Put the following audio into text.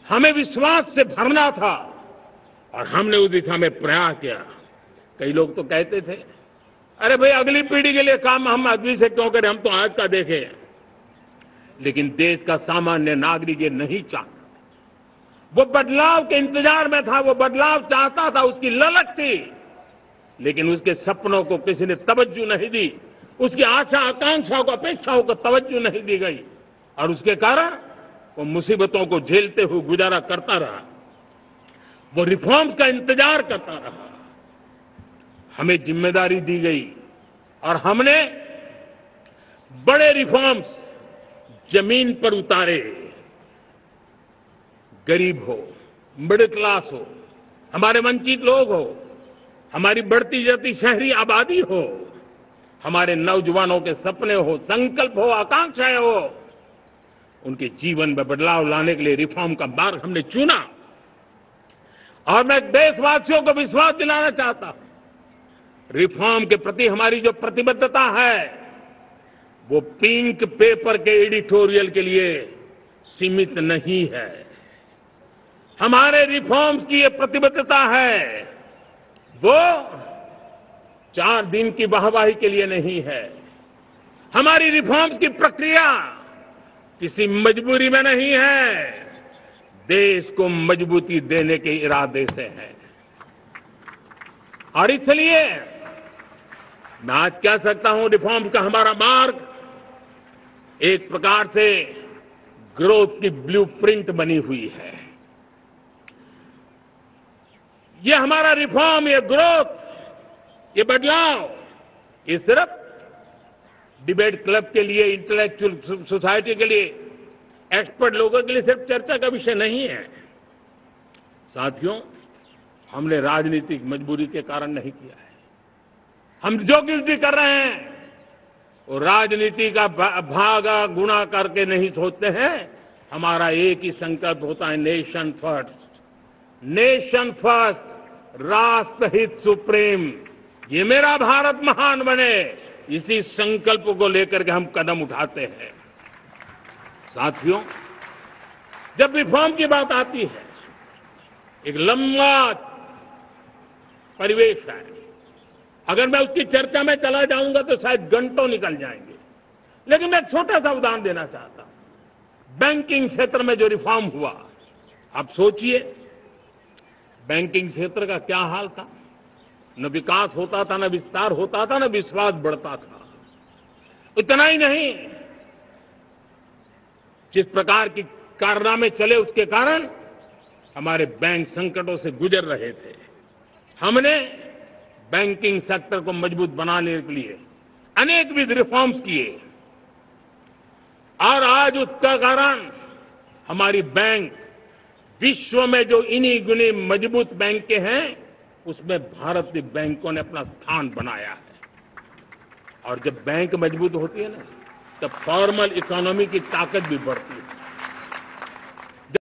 हमें विश्वास से भरना था और हमने उस दिशा में प्रयास किया। कई लोग तो कहते थे, अरे भाई अगली पीढ़ी के लिए काम हम अभी से क्यों करें, हम तो आज का देखें। लेकिन देश का सामान्य नागरिक ये नहीं चाहता। वो बदलाव के इंतजार में था, वो बदलाव चाहता था, उसकी ललक थी, लेकिन उसके सपनों को किसी ने तवज्जो नहीं दी, उसकी आशा आकांक्षाओं को अपेक्षाओं को तवज्जो नहीं दी गई और उसके कारण वो मुसीबतों को झेलते हुए गुजारा करता रहा। वो रिफॉर्म्स का इंतजार करता रहा। हमें जिम्मेदारी दी गई और हमने बड़े रिफॉर्म्स जमीन पर उतारे। गरीब हो, मिडिल क्लास हो, हमारे वंचित लोग हो, हमारी बढ़ती जाती शहरी आबादी हो, हमारे नौजवानों के सपने हो, संकल्प हो, आकांक्षाएं हो, उनके जीवन में बदलाव लाने के लिए रिफॉर्म का मार्ग हमने चुना। और मैं देशवासियों को विश्वास दिलाना चाहता हूं, रिफॉर्म के प्रति हमारी जो प्रतिबद्धता है वो पिंक पेपर के एडिटोरियल के लिए सीमित नहीं है। हमारे रिफॉर्म्स की ये प्रतिबद्धता है वो 4 दिन की वाहवाही के लिए नहीं है। हमारी रिफॉर्म्स की प्रक्रिया किसी मजबूरी में नहीं है, देश को मजबूती देने के इरादे से है। और इसलिए मैं आज कह सकता हूं, रिफॉर्म का हमारा मार्ग एक प्रकार से ग्रोथ की ब्लूप्रिंट बनी हुई है। ये हमारा रिफॉर्म, ये ग्रोथ, ये बदलाव, ये सिर्फ डिबेट क्लब के लिए, इंटेलेक्चुअल सोसाइटी के लिए, एक्सपर्ट लोगों के लिए सिर्फ चर्चा का विषय नहीं है। साथियों, हमने राजनीतिक मजबूरी के कारण नहीं किया है। हम जो कुछ भी कर रहे हैं वो राजनीति का भागा गुणा करके नहीं सोचते हैं। हमारा एक ही संकल्प होता है, नेशन फर्स्ट, नेशन फर्स्ट, राष्ट्रहित सुप्रीम। ये मेरा भारत महान बने, इसी संकल्प को लेकर के हम कदम उठाते हैं। साथियों, जब रिफॉर्म की बात आती है, एक लंबा परिवेश है। अगर मैं उसकी चर्चा में चला जाऊंगा तो शायद घंटों निकल जाएंगे, लेकिन मैं एक छोटा सा उदाहरण देना चाहता हूं। बैंकिंग क्षेत्र में जो रिफॉर्म हुआ, आप सोचिए, बैंकिंग क्षेत्र का क्या हाल था। न विकास होता था, न विस्तार होता था, न विश्वास बढ़ता था। इतना ही नहीं, जिस प्रकार की कारनामे चले उसके कारण हमारे बैंक संकटों से गुजर रहे थे। हमने बैंकिंग सेक्टर को मजबूत बनाने के लिए अनेकविध रिफॉर्म्स किए और आज उसका कारण हमारी बैंक विश्व में जो इन्हीं गुनी मजबूत बैंक के हैं उसमें भारतीय बैंकों ने अपना स्थान बनाया है। और जब बैंक मजबूत होती है ना, तब फॉर्मल इकोनॉमी की ताकत भी बढ़ती है।